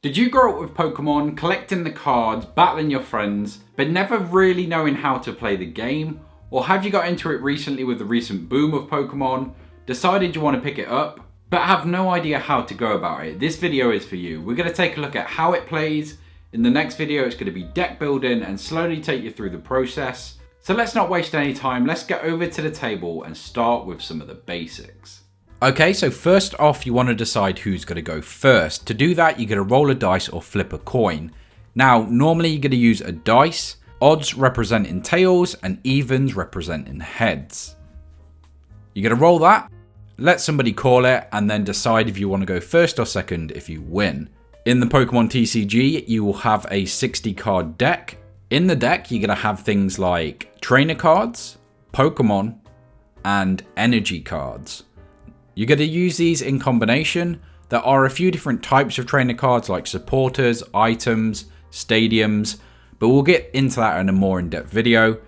Did you grow up with Pokemon, collecting the cards, battling your friends, but never really knowing how to play the game? Or have you got into it recently with the recent boom of Pokemon, decided you want to pick it up, but have no idea how to go about it? This video is for you. We're going to take a look at how it plays. In the next video, it's going to be deck building and slowly take you through the process. So let's not waste any time. Let's get over to the table and start with some of the basics. Okay, so first off, you want to decide who's going to go first. To do that, you're going to roll a dice or flip a coin. Now, normally you're going to use a dice, odds representing tails and evens representing heads. You're going to roll that, let somebody call it, and then decide if you want to go first or second if you win. In the Pokemon TCG, you will have a 60 card deck. In the deck, you're going to have things like trainer cards, Pokemon, and energy cards. You're going to use these in combination. There are a few different types of trainer cards like supporters, items, stadiums, but we'll get into that in a more in-depth video.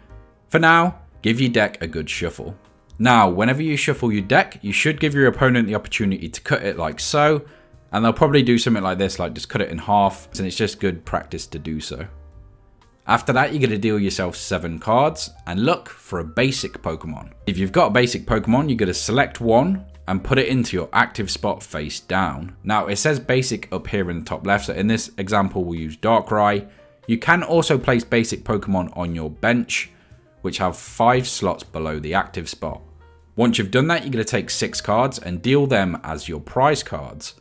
For now, give your deck a good shuffle. Now, whenever you shuffle your deck, you should give your opponent the opportunity to cut it like so, and they'll probably do something like this, like just cut it in half, and it's just good practice to do so. After that, you're going to deal yourself 7 cards and look for a basic Pokemon. If you've got a basic Pokemon, you're going to select one and put it into your active spot face down. Now, it says basic up here in the top left, so in this example we'll use Darkrai. You can also place basic Pokemon on your bench, which have 5 slots below the active spot. Once you've done that, you're going to take 6 cards and deal them as your prize cards.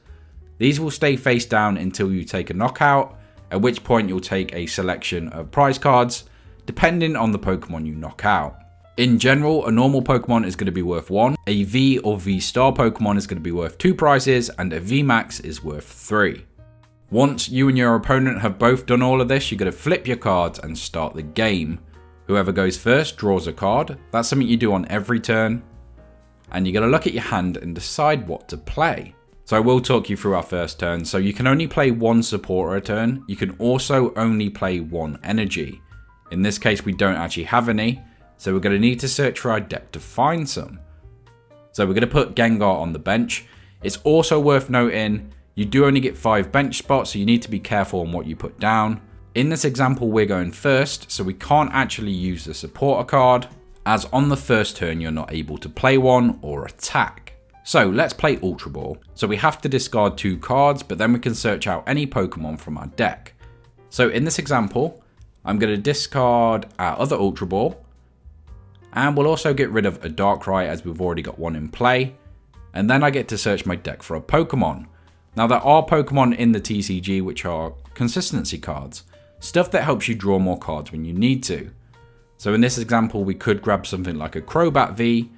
These will stay face down until you take a knockout, at which point you'll take a selection of prize cards, depending on the Pokemon you knock out. In general, a normal Pokemon is going to be worth 1, a V or V Star Pokemon is going to be worth 2 prizes, and a V Max is worth 3. Once you and your opponent have both done all of this, you're going to flip your cards and start the game. Whoever goes first draws a card. That's something you do on every turn. And you're going to look at your hand and decide what to play. So I will talk you through our first turn. So you can only play 1 supporter a turn. You can also only play 1 energy. In this case, we don't actually have any. So we're going to need to search for our deck to find some. So we're going to put Gengar on the bench. It's also worth noting, you do only get 5 bench spots, so you need to be careful on what you put down. In this example, we're going first, so we can't actually use the supporter card, as on the first turn, you're not able to play one or attack. So let's play Ultra Ball. So we have to discard 2 cards, but then we can search out any Pokemon from our deck. So in this example, I'm going to discard our other Ultra Ball, and we'll also get rid of a Darkrai as we've already got one in play. And then I get to search my deck for a Pokemon. Now there are Pokemon in the TCG which are consistency cards. Stuff that helps you draw more cards when you need to. So in this example we could grab something like a Crobat V,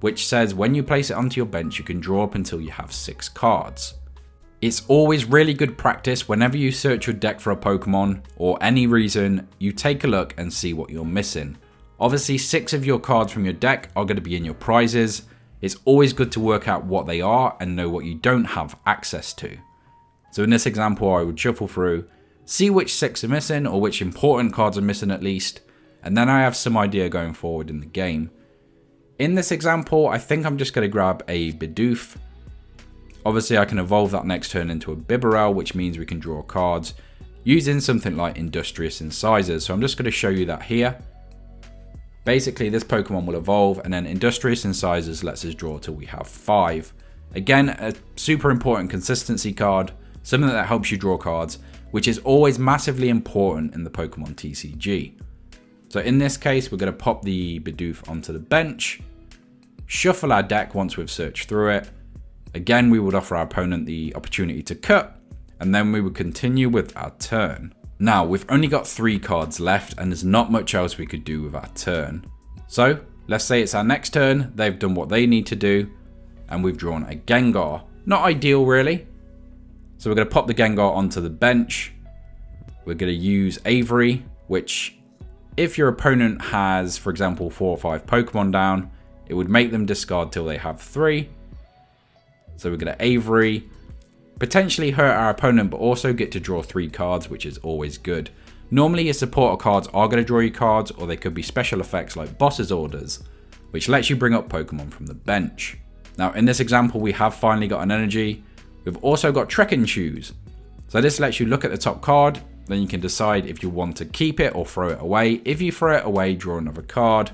which says when you place it onto your bench you can draw up until you have 6 cards. It's always really good practice whenever you search your deck for a Pokemon or any reason, you take a look and see what you're missing. Obviously 6 of your cards from your deck are going to be in your prizes. It's always good to work out what they are and know what you don't have access to. So in this example I would shuffle through, see which 6 are missing or which important cards are missing at least, and then I have some idea going forward in the game. In this example I think I'm just going to grab a Bidoof. Obviously I can evolve that next turn into a Bibarel, which means we can draw cards using something like Industrious Incisors. So I'm just going to show you that here. Basically, this Pokemon will evolve, and then Industrious Incisors lets us draw till we have 5. Again, a super important consistency card, something that helps you draw cards, which is always massively important in the Pokemon TCG. So in this case, we're going to pop the Bidoof onto the bench, shuffle our deck once we've searched through it. Again, we would offer our opponent the opportunity to cut, and then we would continue with our turn. Now, we've only got 3 cards left and there's not much else we could do with our turn. So, let's say it's our next turn, they've done what they need to do, and we've drawn a Gengar. Not ideal really. So we're going to pop the Gengar onto the bench. We're going to use Avery, which if your opponent has, for example, 4 or 5 Pokemon down, it would make them discard till they have 3. So we're going to Avery. Potentially hurt our opponent, but also get to draw 3 cards, which is always good. Normally your supporter cards are going to draw you cards, or they could be special effects like Boss's Orders, which lets you bring up Pokemon from the bench. Now in this example we have finally got an energy. We've also got Trekking Shoes. So this lets you look at the top card, then you can decide if you want to keep it or throw it away. If you throw it away, draw another card.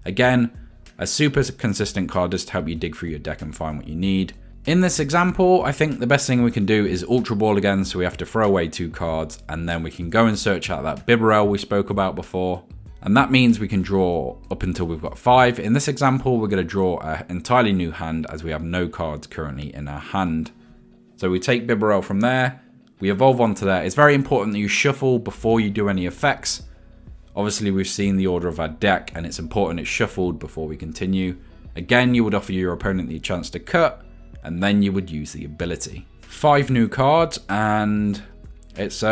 Again, a super consistent card just to help you dig through your deck and find what you need. In this example, I think the best thing we can do is Ultra Ball again, so we have to throw away 2 cards, and then we can go and search out that Bibarel we spoke about before. And that means we can draw up until we've got 5. In this example, we're going to draw an entirely new hand as we have no cards currently in our hand. So we take Bibarel from there, we evolve onto there. It's very important that you shuffle before you do any effects. Obviously, we've seen the order of our deck, and it's important it's shuffled before we continue. Again, you would offer your opponent the chance to cut, and then you would use the ability. 5 new cards, and it's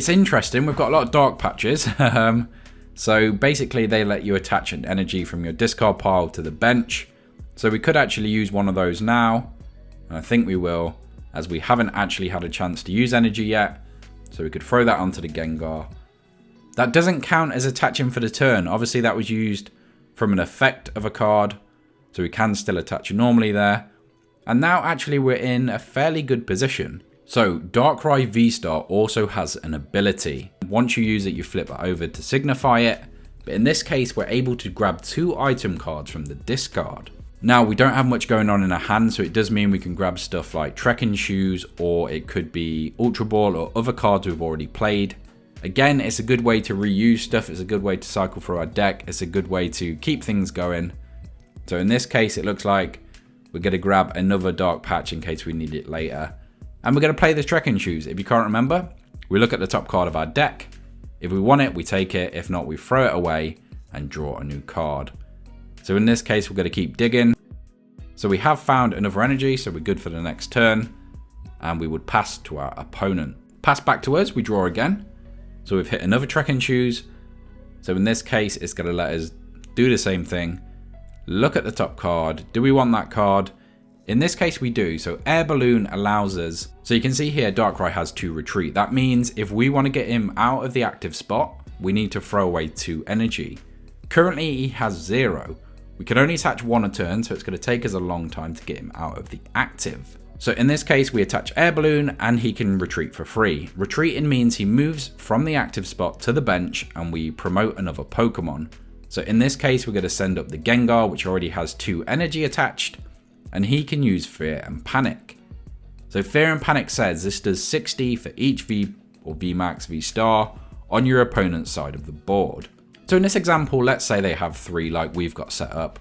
interesting. We've got a lot of dark patches. So basically, they let you attach an energy from your discard pile to the bench. So we could actually use one of those now, and I think we will, as we haven't actually had a chance to use energy yet. So we could throw that onto the Gengar. That doesn't count as attaching for the turn. Obviously, that was used from an effect of a card, so we can still attach normally there. And now actually we're in a fairly good position. So Darkrai V-Star also has an ability. Once you use it, you flip it over to signify it. But in this case, we're able to grab 2 item cards from the discard. Now, we don't have much going on in our hand, so it does mean we can grab stuff like Trekking Shoes, or it could be Ultra Ball or other cards we've already played. Again, it's a good way to reuse stuff. It's a good way to cycle through our deck. It's a good way to keep things going. So in this case, it looks like we're going to grab another dark patch in case we need it later. And we're going to play this Trekking Shoes. If you can't remember, we look at the top card of our deck. If we want it, we take it. If not, we throw it away and draw a new card. So in this case, we're going to keep digging. So we have found another energy, so we're good for the next turn. And we would pass to our opponent. Pass back to us, we draw again. So we've hit another Trekking Shoes. So in this case, it's going to let us do the same thing. Look at the top card. Do we want that card? In this case, we do. So Air Balloon allows us. So you can see here, Darkrai has 2 retreat. That means if we want to get him out of the active spot, we need to throw away 2 energy. Currently, he has 0. We can only attach 1 a turn, so it's going to take us a long time to get him out of the active. So in this case, we attach Air Balloon and he can retreat for free. Retreating means he moves from the active spot to the bench and we promote another Pokemon. So in this case, we're going to send up the Gengar, which already has 2 energy attached, and he can use Fear and Panic. So Fear and Panic says this does 60 for each V or VMAX V-Star on your opponent's side of the board. So in this example, let's say they have 3 like we've got set up.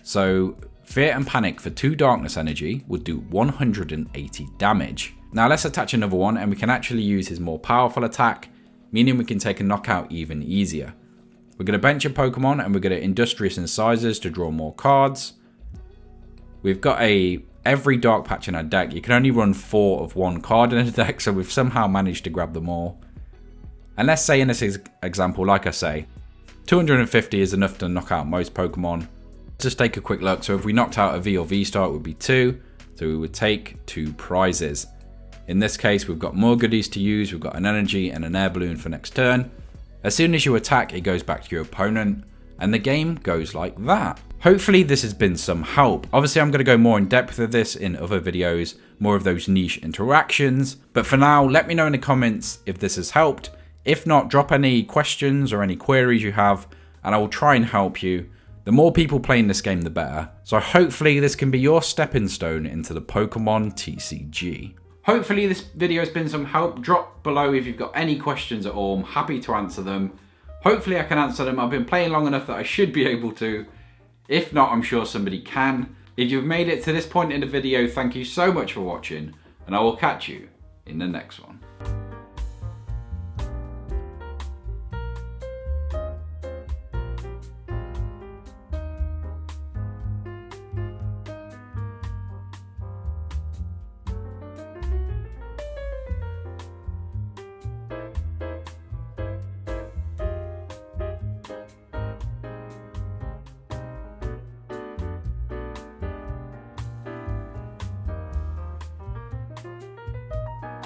So Fear and Panic for 2 Darkness Energy would do 180 damage. Now let's attach another one and we can actually use his more powerful attack, meaning we can take a knockout even easier. We're going to bench a Pokemon and we're going to Industrious Incisors to draw more cards. We've got every dark patch in our deck. You can only run 4 of 1 card in a deck, so we've somehow managed to grab them all. And let's say in this example, like I say, 250 is enough to knock out most Pokemon. Let's just take a quick look. So if we knocked out a V or V-Star, it would be 2. So we would take 2 prizes. In this case, we've got more goodies to use. We've got an energy and an Air Balloon for next turn. As soon as you attack, it goes back to your opponent, and the game goes like that. Hopefully this has been some help. Obviously I'm going to go more in depth with this in other videos, more of those niche interactions. But for now, let me know in the comments if this has helped. If not, drop any questions or any queries you have, and I will try and help you. The more people playing this game, the better. So hopefully this can be your stepping stone into the Pokemon TCG. Hopefully this video has been some help. Drop below if you've got any questions at all. I'm happy to answer them. Hopefully I can answer them. I've been playing long enough that I should be able to. If not, I'm sure somebody can. If you've made it to this point in the video, thank you so much for watching, and I will catch you in the next one.